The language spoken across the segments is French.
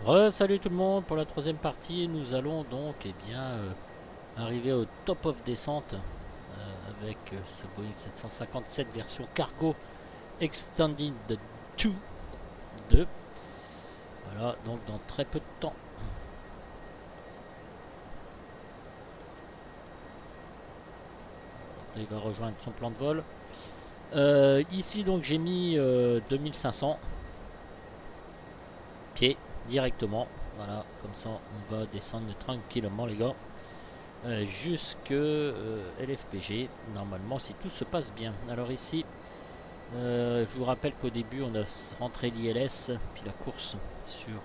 Salut tout le monde, pour la troisième partie, nous allons donc arriver au top of descente avec ce Boeing 757 version cargo extended 2. Voilà, donc dans très peu de temps. Là, il va rejoindre son plan de vol. Ici donc j'ai mis 2500 pieds directement. Voilà, comme ça on va descendre tranquillement les gars. Jusque LFPG, normalement si tout se passe bien. Alors ici, je vous rappelle qu'au début on a rentré l'ILS, puis la course sur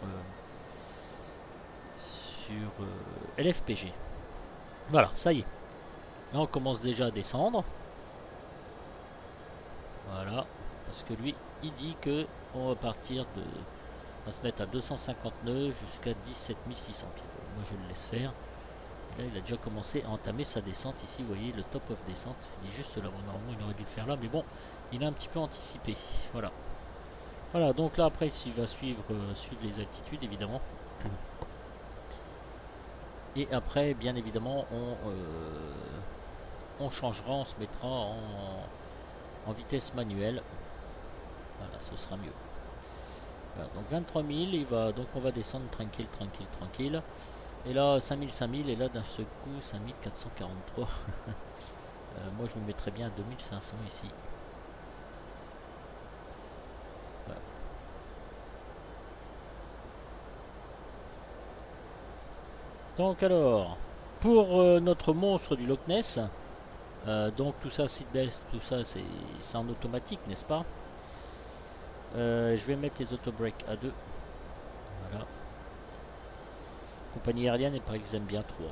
LFPG. Voilà, ça y est. Là on commence déjà à descendre. Voilà, parce que lui il dit que on va partir de... On va se mettre à 250 nœuds jusqu'à 17 600 pieds. Moi je le laisse faire. Et là il a déjà commencé à entamer sa descente ici, vous voyez le top of descente. Il est juste là, bon, normalement il aurait dû le faire là, mais bon, il a un petit peu anticipé. Voilà. Voilà, donc là après il va suivre les altitudes évidemment. Et après, bien évidemment, on changera, on se mettra en vitesse manuelle. Voilà, ce sera mieux. Voilà, donc 23 000, donc on va descendre tranquille, tranquille, tranquille. Et là, 5000, 5000, et là d'un seul coup, 5443. Moi, je me mettrais bien à 2500 ici. Voilà. Donc alors, pour notre monstre du Loch Ness, donc tout ça, tout ça, c'est en automatique, n'est-ce pas? Je vais mettre les autobreaks à 2. Voilà. Compagnie aérienne, et paraît qu'ils aiment bien 3.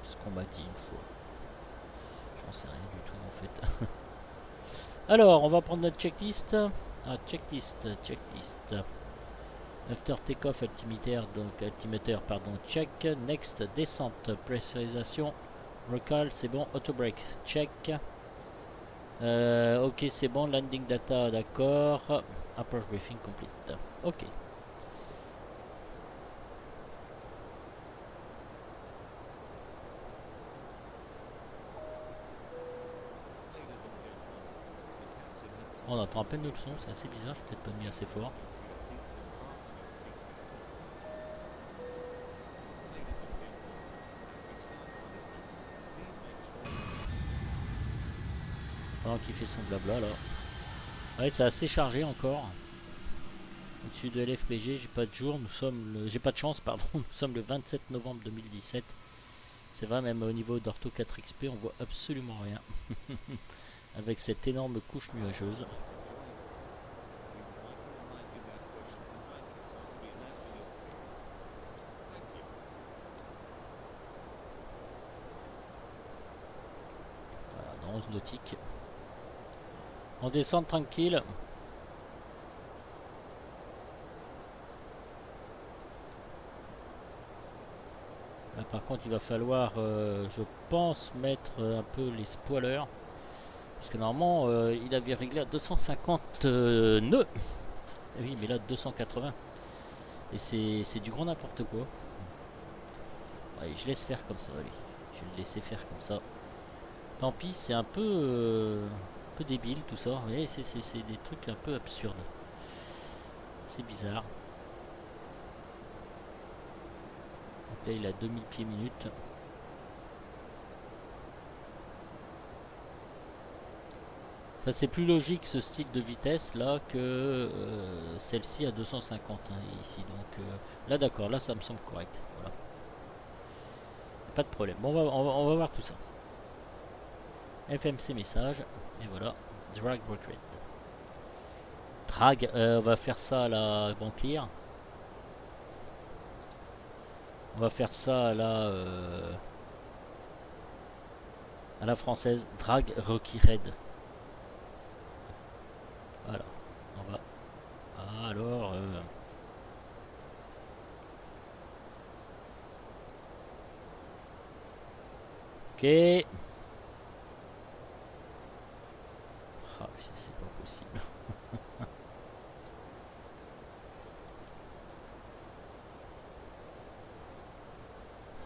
C'est ce qu'on m'a dit une fois. J'en sais rien du tout en fait. Alors, on va prendre notre checklist. Ah, checklist. After takeoff, altimeter, pardon, check. Next, descente, pressurisation, recall, c'est bon. Autobreak, check. Ok, c'est bon. Landing data, d'accord. Approach briefing complete. Ok. On entend à peine le son, c'est assez bizarre, je suis peut-être pas mis assez fort. Pendant qu'il fait son blabla là. Ouais, c'est assez chargé encore. Au-dessus de l'FPG, j'ai pas de jour, j'ai pas de chance, pardon, nous sommes le 27 novembre 2017. C'est vrai, même au niveau d'Ortho 4XP, on voit absolument rien. Avec cette énorme couche nuageuse. Voilà, dans 11 nautiques. On descend tranquille. Là, par contre, il va falloir, je pense, mettre un peu les spoilers. Parce que normalement, il avait réglé à 250 nœuds. Et oui, mais là, 280. Et c'est du grand n'importe quoi. Allez, je laisse faire comme ça, allez. Je vais le laisser faire comme ça. Tant pis, c'est un peu débile tout ça. Vous voyez, c'est des trucs un peu absurdes. C'est bizarre. Donc là, il a 2000 pieds minutes. Enfin, c'est plus logique ce style de vitesse là que celle-ci à 250 hein, ici. Donc là, d'accord, là ça me semble correct. Voilà. Pas de problème. Bon, on va voir tout ça. FMC message. Et voilà. Drag Brokerage. Drag, on va faire ça à la Grand Clear. On va faire ça à la française. Drag Rocky Red. Voilà. On va. Alors. Ok. Ah, c'est pas possible.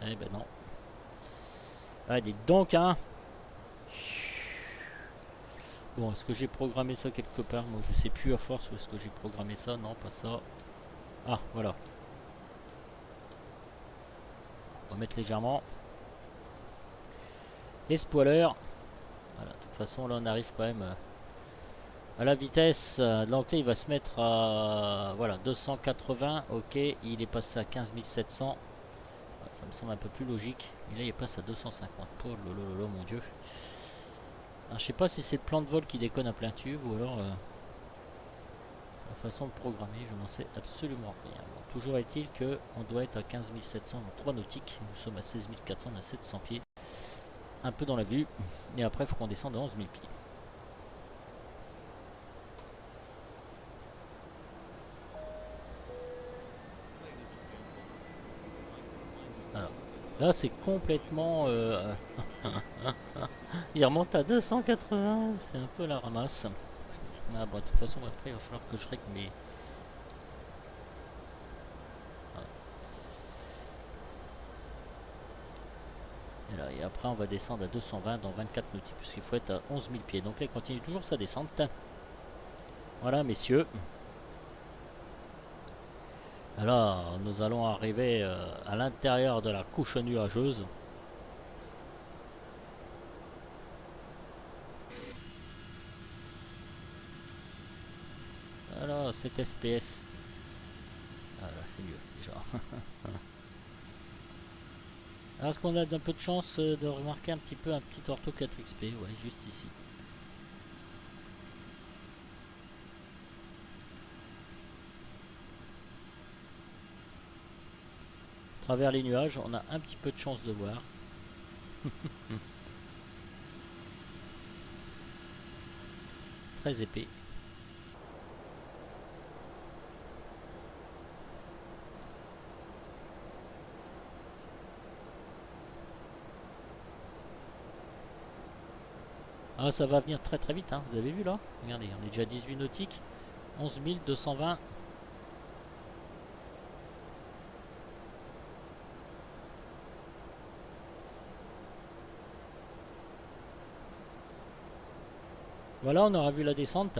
Eh ben non. Ah, dites donc, hein. Bon, est-ce que j'ai programmé ça quelque part? Moi, je sais plus à force où est-ce que j'ai programmé ça. Non, pas ça. Ah, voilà. On va mettre légèrement. Les spoilers. Voilà, de toute façon, là, on arrive quand même à la vitesse. Donc là, il va se mettre à voilà 280. Ok, il est passé à 15 700. Ça me semble un peu plus logique. Et là, il passe à 250. Oh là, mon dieu. Alors, je sais pas si c'est le plan de vol qui déconne à plein tube ou alors la façon de programmer. Je n'en sais absolument rien. Bon, toujours est-il que on doit être à 15 700 dans 3 nautiques. Nous sommes à 16 400, on a 700 pieds. Un peu dans la vue. Et après, il faut qu'on descende à 11 000 pieds. Alors, là, c'est complètement... il remonte à 280. C'est un peu la ramasse. Ah, bon, de toute façon, après, il va falloir que je règle mes... Et après, on va descendre à 220 dans 24 nautiques, puisqu'il faut être à 11 000 pieds. Donc là, il continue toujours sa descente. Voilà, messieurs. Alors, nous allons arriver à l'intérieur de la couche nuageuse. Alors, 7 FPS. Ah là, c'est mieux, déjà. Alors, est-ce qu'on a un peu de chance de remarquer un petit peu un petit ortho 4XP? Ouais, juste ici. À travers les nuages, on a un petit peu de chance de voir. Très épais. Ah, ça va venir très très vite, hein. Vous avez vu là? Regardez, on est déjà à 18 nautiques. 11 220. Voilà, on aura vu la descente.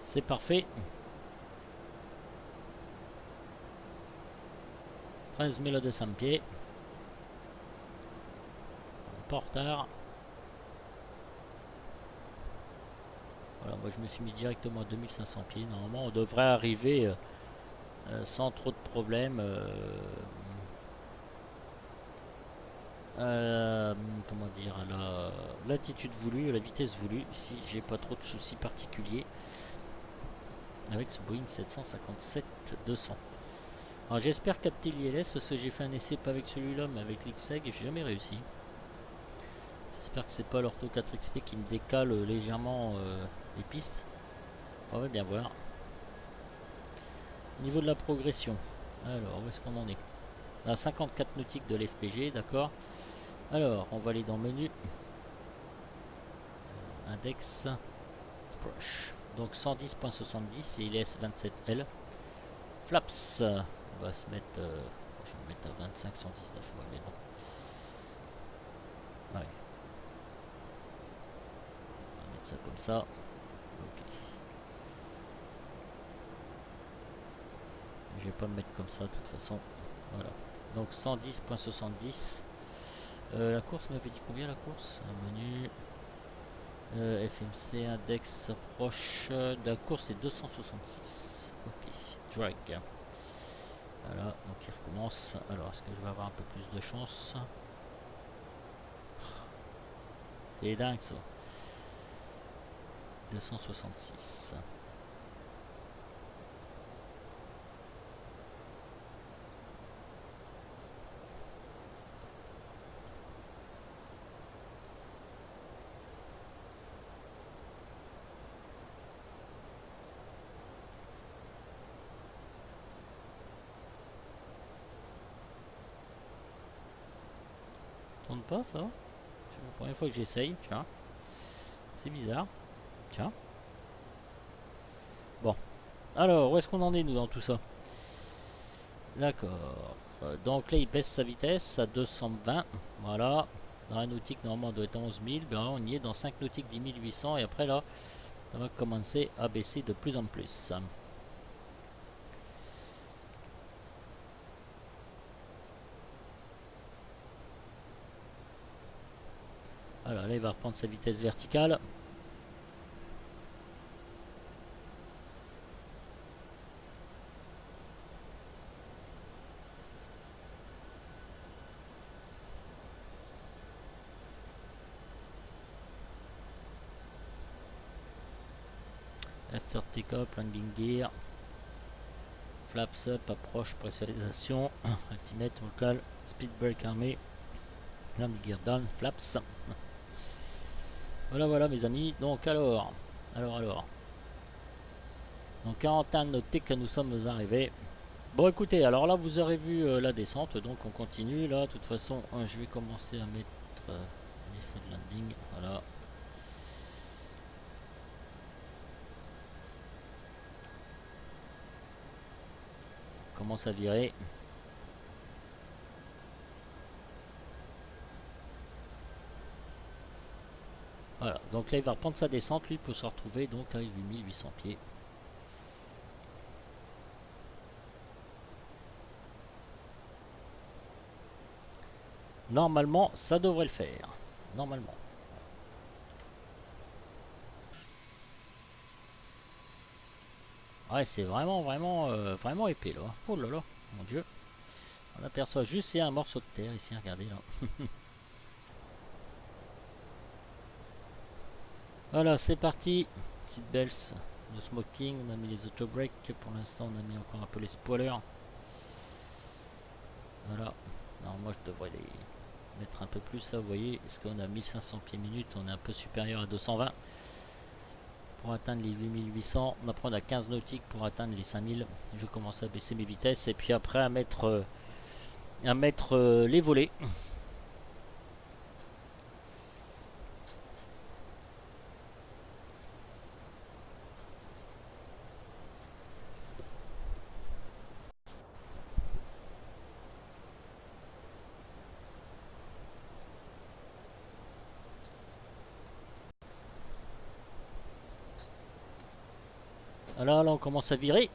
C'est parfait. 13 200 pieds. Pas en retard. Voilà, moi je me suis mis directement à 2500 pieds. Normalement, on devrait arriver sans trop de problèmes. Comment dire, à la latitude voulue, à la vitesse voulue, si j'ai pas trop de soucis particuliers avec ce Boeing 757-200. Alors j'espère capter l'ILS parce que j'ai fait un essai pas avec celui-là mais avec l'XEG et j'ai jamais réussi. J'espère que c'est pas l'Ortho 4XP qui me décale légèrement les pistes. On va bien voir. Au niveau de la progression, alors où est-ce qu'on en est? On a 54 nautiques de l'FPG, d'accord. Alors on va aller dans menu. Index. Approach. Donc 110.70 et ILS 27L. Flaps. On va se mettre... je vais me mettre à 25, 119. Ouais, mais non. Ouais. On va mettre ça comme ça. Ok. Je vais pas me mettre comme ça de toute façon. Voilà. Donc 110.70. La course m'avait dit combien la course? Un menu. FMC index approche. La course est 266. Ok. Drag. Voilà, donc il recommence. Alors, est-ce que je vais avoir un peu plus de chance? C'est dingue ça. 266. descende pas, ça. C'est la première fois que j'essaye, tiens. C'est bizarre. Tiens. Bon. Alors, où est-ce qu'on en est, nous, dans tout ça? D'accord. Donc là, il baisse sa vitesse à 220. Voilà. Dans la nautique, normalement, on doit être à 11 000. Ben, on y est dans 5 nautiques, 10 800. Et après, là, ça va commencer à baisser de plus en plus. Alors là, il va reprendre sa vitesse verticale. After take-off, landing gear. Flaps up, approche, pressurisation. Ultimate, vocal, speed brake armé. Landing gear down, flaps. Voilà, voilà mes amis. Donc alors. Donc 41 noté que nous sommes arrivés. Bon écoutez, alors là vous aurez vu la descente, donc on continue là. De toute façon, je vais commencer à mettre l'effet de landing. Voilà. On commence à virer. Voilà, donc là il va reprendre sa descente, lui peut se retrouver donc à 8800 pieds. Normalement, ça devrait le faire. Normalement. Ouais, c'est vraiment épais là. Oh là là, mon dieu. On aperçoit juste un morceau de terre ici, regardez là. Voilà, c'est parti. Seatbelts, le smoking, on a mis les auto-breaks. Pour l'instant, on a mis encore un peu les spoilers. Voilà. Alors moi, je devrais les mettre un peu plus, ça, vous voyez. Est-ce qu'on a 1500 pieds minutes? On est un peu supérieur à 220. Pour atteindre les 8800, on apprend à 15 nautiques pour atteindre les 5000. Je vais commencer à baisser mes vitesses et puis après à mettre les volets. Voilà, là on commence à virer.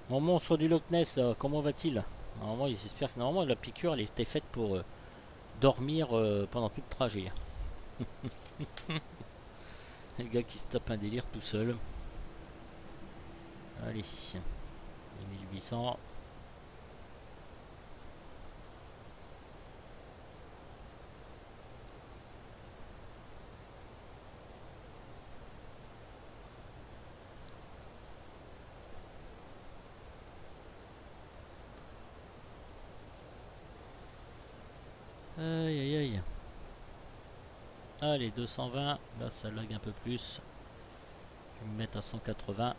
Mon monstre du Loch Ness, là, comment va-t-il? Normalement, j'espère que normalement la piqûre elle était faite pour dormir pendant tout le trajet. Le gars qui se tape un délire tout seul. Allez, 1800. Aïe aïe aïe. Allez, 220. Là, ça lag un peu plus. Je vais me mettre à 180.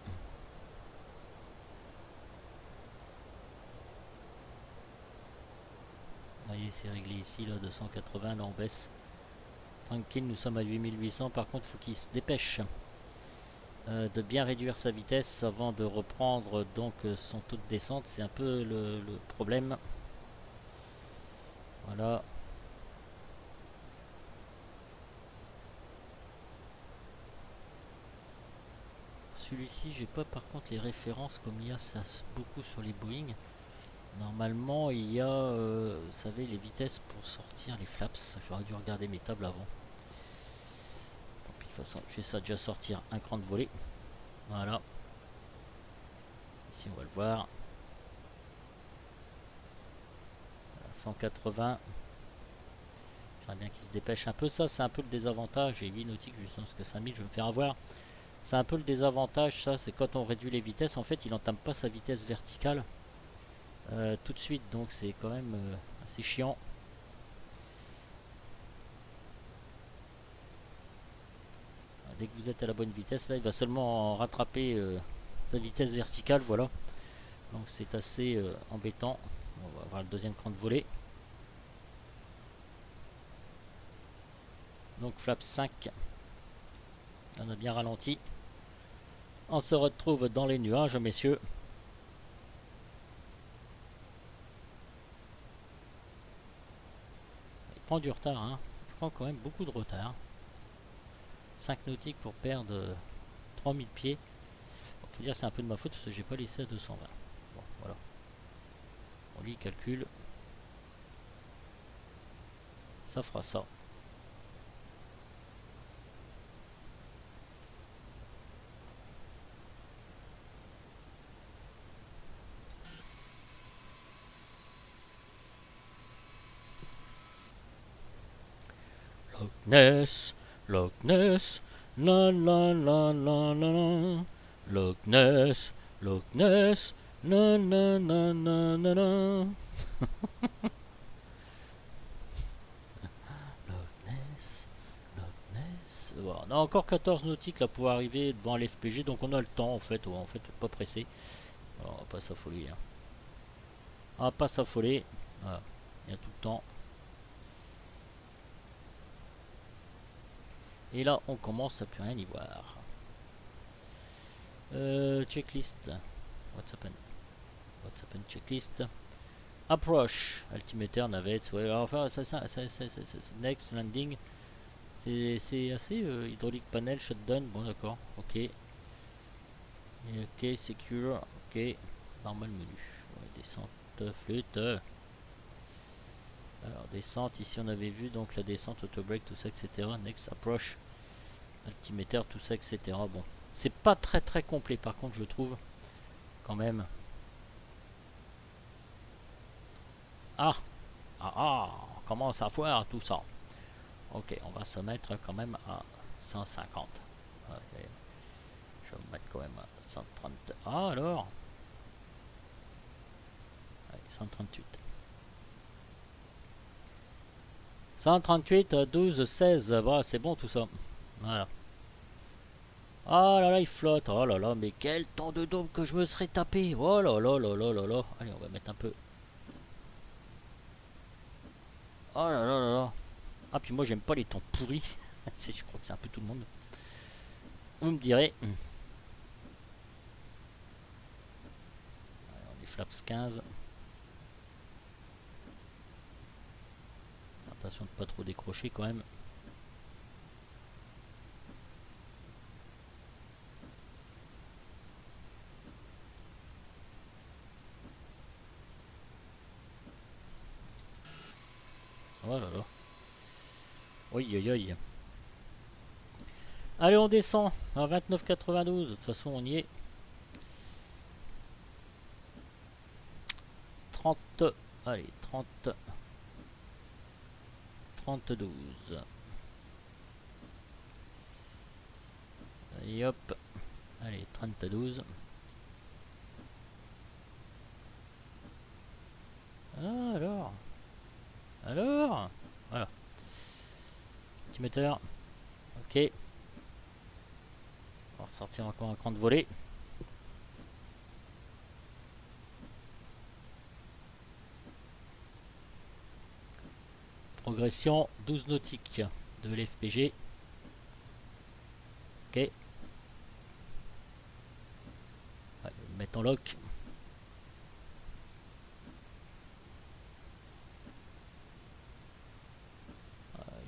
Vous voyez, c'est réglé ici, là, 280. Là, on baisse. Tranquille, nous sommes à 8800. Par contre, il faut qu'il se dépêche de bien réduire sa vitesse avant de reprendre donc son taux de descente. C'est un peu le problème. Voilà. Celui-ci, j'ai pas par contre les références comme il y a ça beaucoup sur les Boeing. Normalement, il y a, vous savez, les vitesses pour sortir les flaps. J'aurais dû regarder mes tables avant. Tant pis, de toute façon, je vais ça déjà sortir un cran de volée. Voilà. Ici, on va le voir. Voilà, 180. J'aimerais bien qu'il se dépêche un peu. Ça, c'est un peu le désavantage. J'ai 8 nautiques, justement, parce que 5000, je vais me faire avoir. C'est un peu le désavantage, ça. C'est quand on réduit les vitesses, en fait, il n'entame pas sa vitesse verticale tout de suite. Donc, c'est quand même assez chiant. Dès que vous êtes à la bonne vitesse, là, il va seulement rattraper sa vitesse verticale, voilà. Donc c'est assez embêtant. On va avoir le deuxième cran de volée. Donc flap 5. On a bien ralenti. On se retrouve dans les nuages, messieurs. Il prend du retard, hein. Il prend quand même beaucoup de retard. 5 nautiques pour perdre 3000 pieds. Bon, faut dire que c'est un peu de ma faute parce que j'ai pas laissé à 220. Bon, voilà. On lui calcule. Ça fera ça. Loch Ness, Loch Ness, la la la la la la. Loch Ness, Loch Ness, la la la la la la. Loch Ness, Loch Ness. Voilà. On a encore 14 nautiques là pour arriver devant l'FPG, donc on a le temps en fait. En fait, pas pressé. Alors, on va pas s'affoler. Hein. On va pas s'affoler. Voilà. Il y a tout le temps. Et là, on commence à plus rien y voir. Checklist. What's happened? What's happened? Checklist. Approach. Altimeter, navette. Ouais, alors, enfin, next landing. C'est assez hydraulique panel, shutdown. Bon, d'accord. Ok. Et ok, secure. Ok. Normal menu. Ouais, descente, flûte. Alors, descente. Ici, on avait vu donc la descente, auto-break, tout ça, etc. Next approach. Altimeter, tout ça, etc. Bon. C'est pas très très complet par contre je trouve quand même. Ah on commence à voir tout ça. Ok, on va se mettre quand même à 150. Okay. Je vais me mettre quand même à 130. Ah alors allez, 138. 138, 12, 16. Bah, c'est bon tout ça. Voilà. Ah là là, il flotte. Oh là là, mais quel temps de daube que je me serais tapé. Oh là là là là là là. Allez, on va mettre un peu. Oh là là là là. Ah, puis moi, j'aime pas les temps pourris. Je crois que c'est un peu tout le monde. Vous me direz. Allez, on est flaps 15. Attention de pas trop décrocher quand même. Oh là là. Oui, oui, oui. Allez, on descend à 29,92. De toute façon, on y est. 30. Allez, 30. 32. Allez, hop. Allez, 32. Ah, alors. Voilà. Altimeter. Ok. On va ressortir encore un cran de volée. Progression 12 nautiques de l'FPG. Ok. Allez, mettre en lock.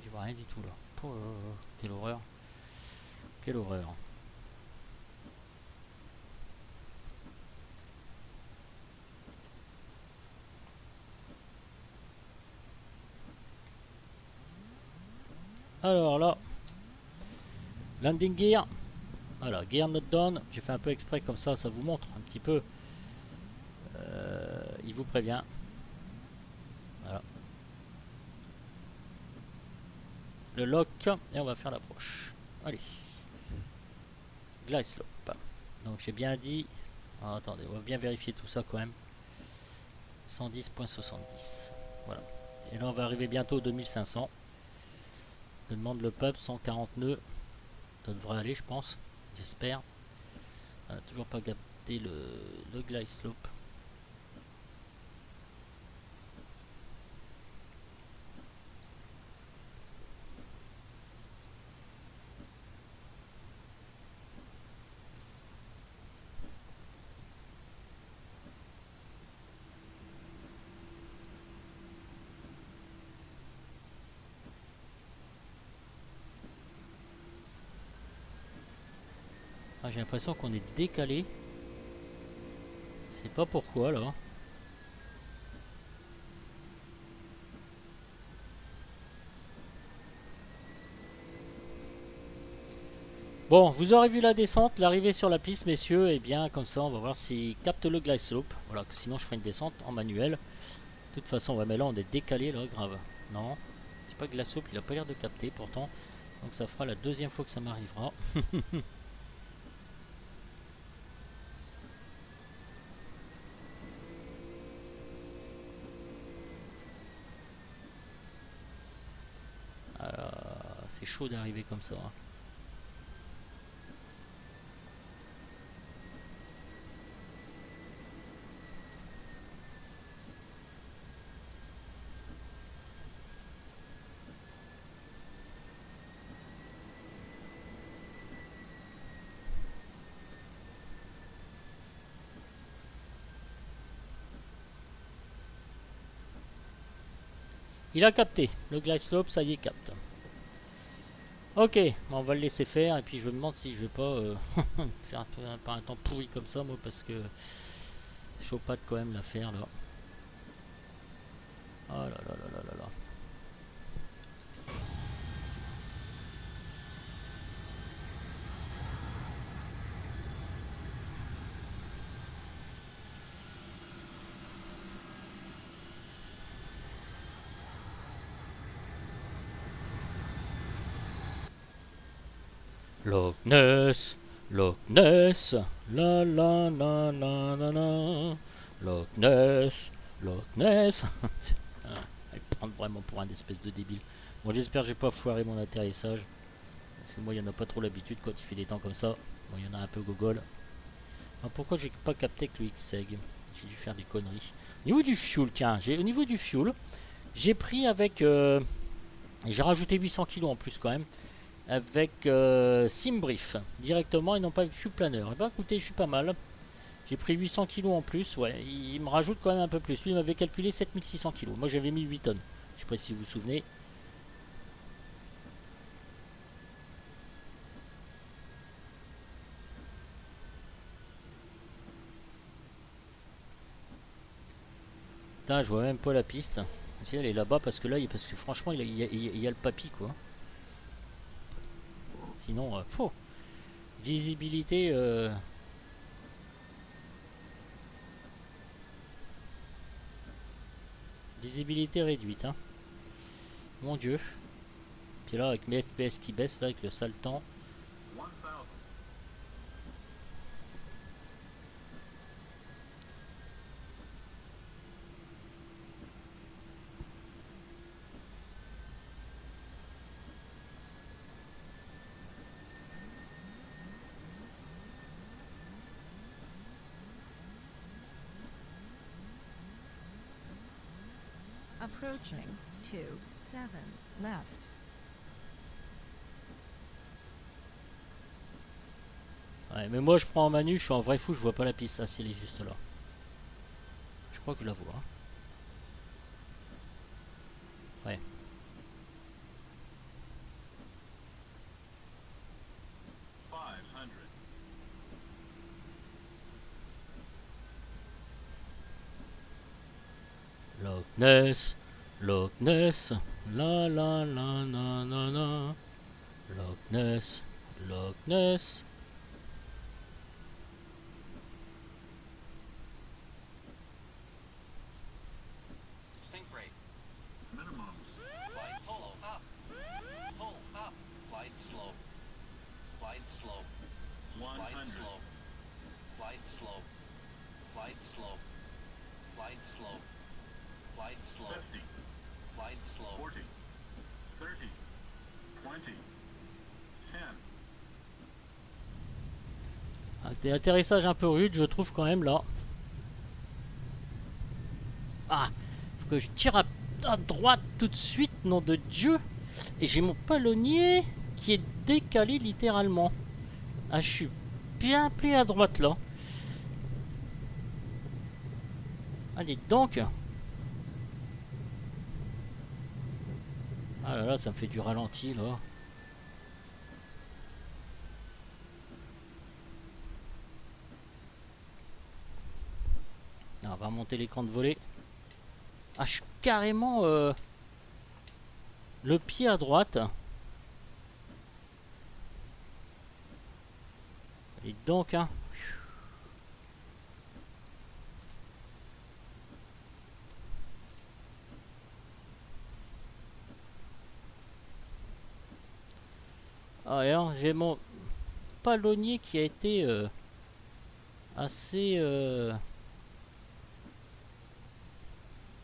Je vois rien du tout là. Oh là là, quelle horreur. Quelle horreur. Alors là, landing gear. Voilà, gear not down. J'ai fait un peu exprès comme ça vous montre un petit peu. Il vous prévient. Voilà. Le lock et on va faire l'approche. Allez. Glide slope. Donc j'ai bien dit. Ah, attendez, on va bien vérifier tout ça quand même. 110.70. Voilà. Et là on va arriver bientôt aux 2500. Je demande le pub, 140 nœuds. Ça devrait aller, je pense. J'espère. Toujours pas capter le glide slope. Ah, j'ai l'impression qu'on est décalé. Je sais pas pourquoi là. Bon, vous aurez vu la descente, l'arrivée sur la piste, messieurs. Et bien, comme ça, on va voir s'il capte le glide slope. Voilà, sinon je ferai une descente en manuel. De toute façon, ouais, mais là on est décalé là, grave. Non, c'est pas glide slope, il a pas l'air de capter pourtant. Donc ça fera la deuxième fois que ça m'arrivera. C'est chaud d'arriver comme ça, hein. Il a capté, le glide slope, ça y est, capte. Ok, on va le laisser faire et puis je me demande si je vais pas faire un temps pourri comme ça, moi, parce que chaud pas de quand même la faire là. Oh là là là là là là. Loch Ness, Loch Ness, la la la la la la, Loch Ness, Loch Ness. Ah, ils prennent vraiment pour un espèce de débile. Bon, j'espère que j'ai pas foiré mon atterrissage. Parce que moi, il n'y en a pas trop l'habitude quand il fait des temps comme ça. Bon, il y en a un peu gogol. Alors, pourquoi j'ai pas capté que le X-Seg? J'ai dû faire des conneries. Au niveau du fuel, tiens, au niveau du fuel, j'ai pris avec... j'ai rajouté 800 kg en plus quand même. Avec Simbrief directement et non pas avec Fuel Planner. Et bah écoutez, je suis pas mal. J'ai pris 800 kg en plus, ouais, il me rajoute quand même un peu plus. Lui, il m'avait calculé 7600 kg. Moi, j'avais mis 8 tonnes. Je sais pas si vous vous souvenez. Putain, je vois même pas la piste. Si elle est là-bas parce que là, parce que franchement, il y a le papy quoi. Sinon, faux. Visibilité. Visibilité réduite, hein. Mon dieu. Puis là, avec mes FPS qui baissent, là, avec le sale temps. Approaching 2-7 left. Ouais, mais moi, je prends en manu, je suis en vrai fou, je vois pas la piste. Ah, si, elle est juste là. Je crois que je la vois, hein. Ouais. Loch Ness, Loch Ness, la la la la la la. Loch Ness, Loch Ness. Sink rate. Minimum. Glide pull up. Pull up. Glide slope. Glide slope. 100. Glide slope. Glide slope. Glide slope. Glide slope. Glide slope. 50. Glide slope. 40. 30. 20. 10. Des atterrissages un peu rudes, je trouve quand même là. Ah, faut que je tire à droite tout de suite, nom de Dieu. Et j'ai mon palonnier qui est décalé littéralement. Ah, je suis bien appelé à droite là. Allez donc. Ah là là, ça me fait du ralenti là. Ah, on va monter l'écran de volée. Ah, je suis carrément le pied à droite. Et donc, hein. Ah, et alors, j'ai mon palonnier qui a été assez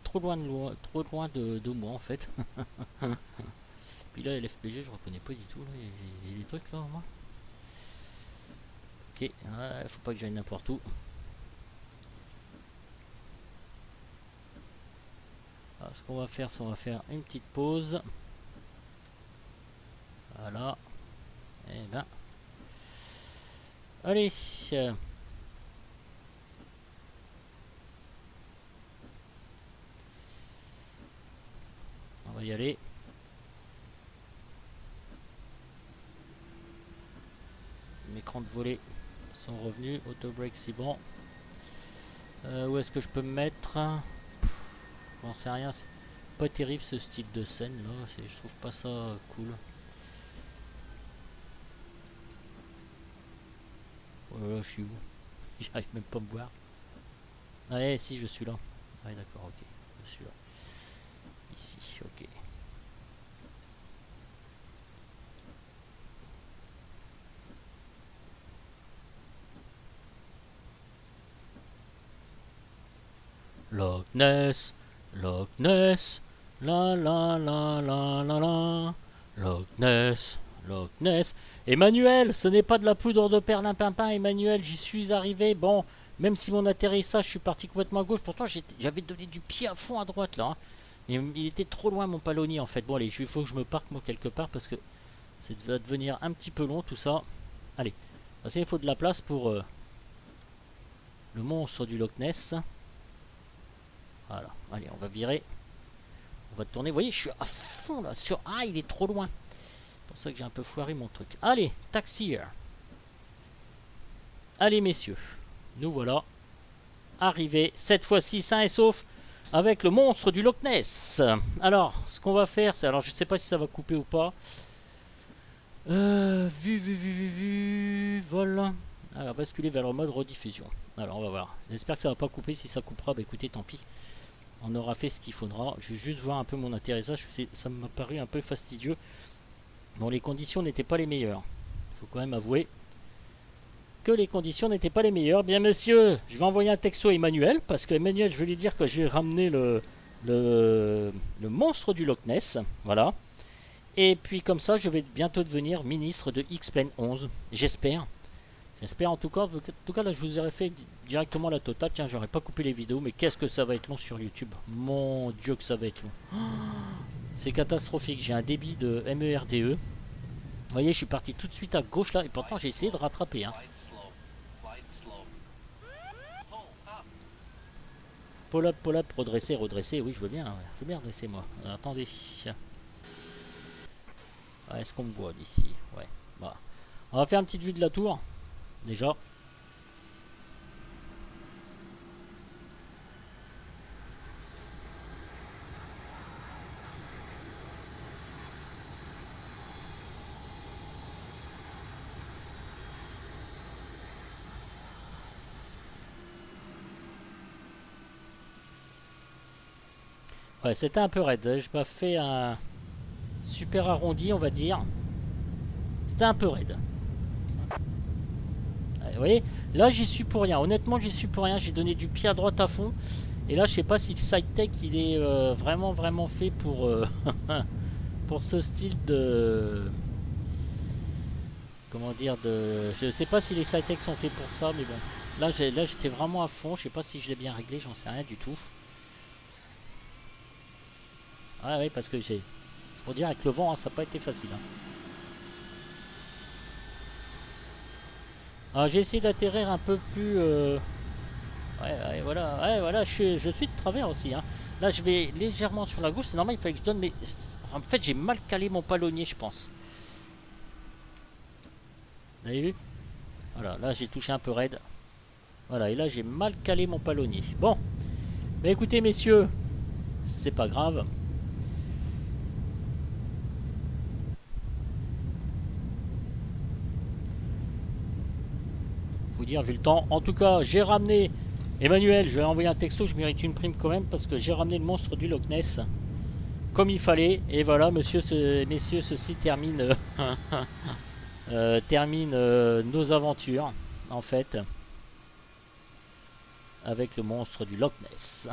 trop loin de moi en fait. Puis là, l'FPG, je reconnais pas du tout. Il y a des trucs là, moi. Ok, ouais, faut pas que j'aille n'importe où. Alors, ce qu'on va faire, c'est on va faire une petite pause. Voilà. Et ben. Allez. On va y aller. Mes écrans de volée sont revenus. Auto-break, c'est bon. Où est-ce que je peux me mettre? J'en sais rien. C'est pas terrible ce style de scène là. Je trouve pas ça cool. Oh là là, je suis où? J'arrive même pas à me voir. Ah ouais, si, je suis là. Ah d'accord, ok. Je suis là. Ici, ok. Loch Ness, Loch Ness, la la la la la la, Loch Ness, Loch Ness. Emmanuel, ce n'est pas de la poudre de perlimpinpin, Emmanuel, j'y suis arrivé. Bon, même si mon atterrissage, je suis parti complètement à gauche, pourtant j'avais donné du pied à fond à droite là. Hein. Il était trop loin mon palonnier en fait. Bon allez, il faut que je me parque moi quelque part parce que ça va devenir un petit peu long tout ça. Allez, parce qu'il faut de la place pour le monstre du Loch Ness. Voilà, allez, on va virer. On va tourner. Vous voyez, je suis à fond là. Ah, il est trop loin. C'est pour ça que j'ai un peu foiré mon truc. Allez, taxi. Allez, messieurs. Nous voilà arrivés. Cette fois-ci, sain et sauf. Avec le monstre du Loch Ness. Alors, ce qu'on va faire, c'est... Alors, je sais pas si ça va couper ou pas. Vu. Voilà. Alors, basculer vers le mode rediffusion. Alors, on va voir. J'espère que ça va pas couper. Si ça coupera, bah écoutez, tant pis. On aura fait ce qu'il faudra. Je vais juste voir un peu mon atterrissage. Ça m'a paru un peu fastidieux. Bon, les conditions n'étaient pas les meilleures. Il faut quand même avouer que les conditions n'étaient pas les meilleures. Bien, monsieur, je vais envoyer un texto à Emmanuel. Parce que Emmanuel, je vais lui dire que j'ai ramené le monstre du Loch Ness. Voilà. Et puis, comme ça, je vais bientôt devenir ministre de X-Plane 11. J'espère. J'espère en tout cas. En tout cas, là, je vous aurais fait directement la totale. Tiens, j'aurais pas coupé les vidéos, mais qu'est-ce que ça va être long sur YouTube. Mon Dieu que ça va être long. Oh, c'est catastrophique. J'ai un débit de MERDE. Vous voyez, je suis parti tout de suite à gauche là, et pourtant j'ai essayé de rattraper. Hein. Pull up, redresser. Oui, je veux bien. Je veux bien redresser moi. Alors, attendez. Ouais, est-ce qu'on me voit d'ici? Ouais. Voilà. On va faire une petite vue de la tour. Déjà. Ouais, c'était un peu raide. J'ai pas fait un super arrondi, on va dire. C'était un peu raide. Ouais, vous voyez, là j'y suis pour rien. Honnêtement, j'y suis pour rien. J'ai donné du pied à droite à fond. Et là, je sais pas si le side-tech il est vraiment fait pour, pour ce style comment dire, je sais pas si les side-techs sont faits pour ça, mais bon. Là, j'étais vraiment à fond. Je sais pas si je l'ai bien réglé, j'en sais rien du tout. Ah oui, parce que j'ai... Pour dire, avec le vent, hein, ça n'a pas été facile. Hein. Alors, j'ai essayé d'atterrir un peu plus... Ouais, voilà, je suis de travers aussi. Hein. Là, je vais légèrement sur la gauche. C'est normal, il fallait que je donne... Mais en fait, j'ai mal calé mon palonnier, je pense. Vous avez vu? Voilà, là, j'ai touché un peu raide. Voilà, et là, j'ai mal calé mon palonnier. Bon, mais écoutez, messieurs, c'est pas grave. Vous dire, vu le temps. En tout cas, j'ai ramené... Emmanuel, je vais envoyer un texto, je mérite une prime quand même, parce que j'ai ramené le monstre du Loch Ness. Comme il fallait. Et voilà, messieurs, ceci termine... termine nos aventures, en fait. Avec le monstre du Loch Ness.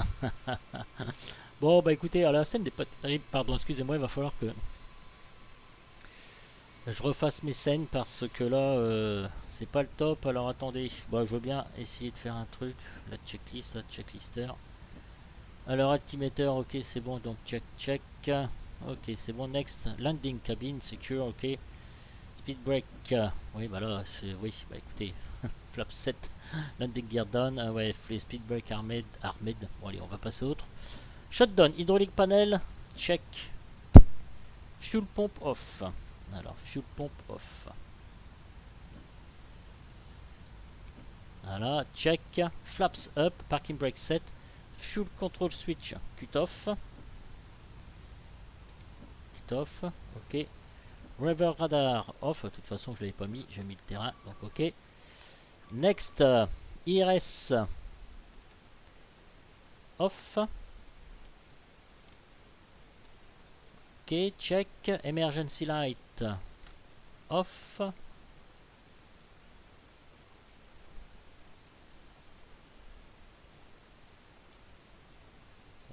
Bon, bah écoutez, la scène n'est pas terrible. Pardon, excusez-moi, il va falloir que je refasse mes scènes parce que là, c'est pas le top. Alors attendez, bon, je veux bien essayer de faire un truc. La checklist, la checklister. Alors, altimeter, ok, c'est bon, donc check. Ok, c'est bon, next. Landing cabin, secure, ok. Speed brake, oui, bah là, oui, bah écoutez, flap 7. Landing gear down, ouais, les speed brake armed. Bon, allez, on va passer autre. Shutdown, hydraulic panel, check. Fuel pump off. Alors, fuel pump off. Voilà, check. Flaps up, parking brake set. Fuel control switch, cut off. Ok. Rever radar off. De toute façon, je l'avais pas mis, j'ai mis le terrain, donc ok. Next, IRS off. Ok, check. Emergency light off.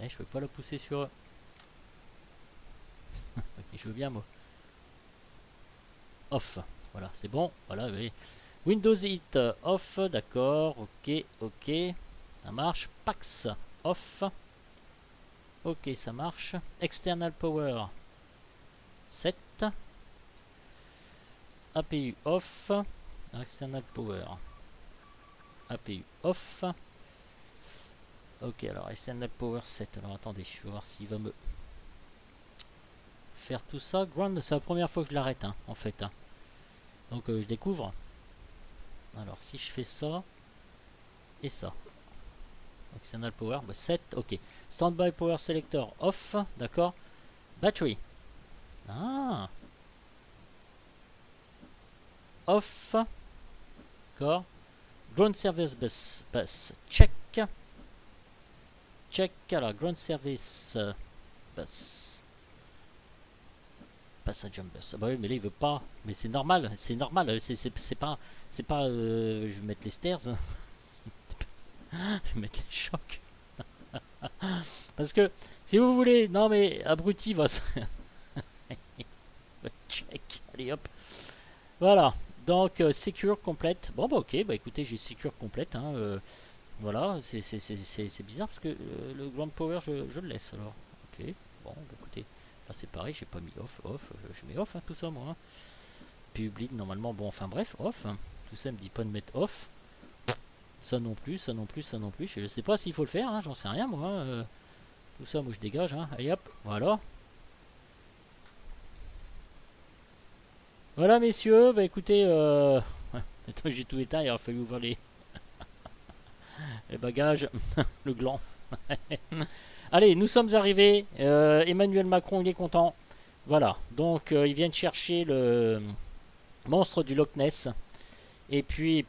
Je peux pas le pousser sur... Ok, je veux bien moi. Off. Voilà, c'est bon. Voilà, oui. Windows 8 off. D'accord. Ok. Ça marche. Pax off. Ok, ça marche. External power 7. APU off. External power. APU off. Ok, alors external power 7. Alors attendez, je vais voir s'il va me faire tout ça. Ground, c'est la première fois que je l'arrête, hein, en fait. Hein. Donc je découvre. Alors si je fais ça et ça. External power, bah, 7, ok. Standby power selector off, d'accord. Battery. Ah. Off. D'accord. Ground service bus. Check. Alors ground service bus. Passenger bus. Ah bah oui, mais là il veut pas. Mais c'est normal. C'est pas. Je vais mettre les stairs. Je vais mettre les chocs. Parce que si vous voulez. Non mais abruti va. Check. Allez hop. Voilà. Donc secure complète. Bon bah ok. Bah écoutez, j'ai secure complète. Hein, voilà. C'est bizarre parce que le ground power je le laisse alors. Ok. Bon bah écoutez. Là c'est pareil. J'ai pas mis off. Je mets off hein, tout ça moi. Hein. Public normalement. Bon enfin bref. Off. Hein. Tout ça me dit pas de mettre off. Ça non plus. Je sais pas s'il faut le faire, hein, j'en sais rien moi. Hein. Tout ça, moi je dégage. Hein. Allez hop, voilà. Voilà messieurs, bah écoutez, j'ai tout éteint, il a fallu ouvrir les bagages, le gland. Allez, nous sommes arrivés. Emmanuel Macron, il est content. Voilà, donc ils viennent chercher le monstre du Loch Ness. Et puis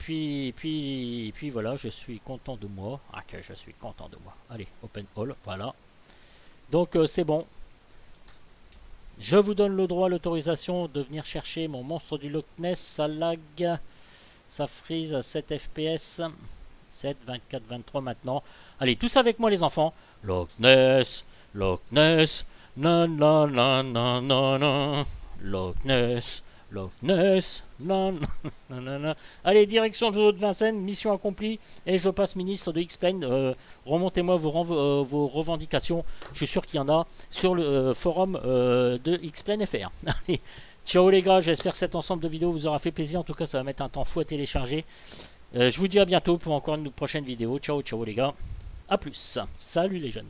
voilà, je suis content de moi. Ah que je suis content de moi. Allez, open all, voilà. Donc c'est bon. Je vous donne le droit, l'autorisation de venir chercher mon monstre du Loch Ness. Ça lag, ça freeze à 7 fps. 7, 24, 23 maintenant. Allez, tous avec moi les enfants. Loch Ness, non, non, non, non, non. Loch Ness, Loch Ness. Non, non, non, non. Allez, direction de Vincennes, mission accomplie. Et je passe ministre de X-Plane. Remontez-moi vos revendications. Je suis sûr qu'il y en a sur le forum de X-Plane FR. Allez, ciao les gars, j'espère que cet ensemble de vidéos vous aura fait plaisir. En tout cas, ça va mettre un temps fou à télécharger. Je vous dis à bientôt pour encore une prochaine vidéo. Ciao, ciao les gars. A plus. Salut les jeunes.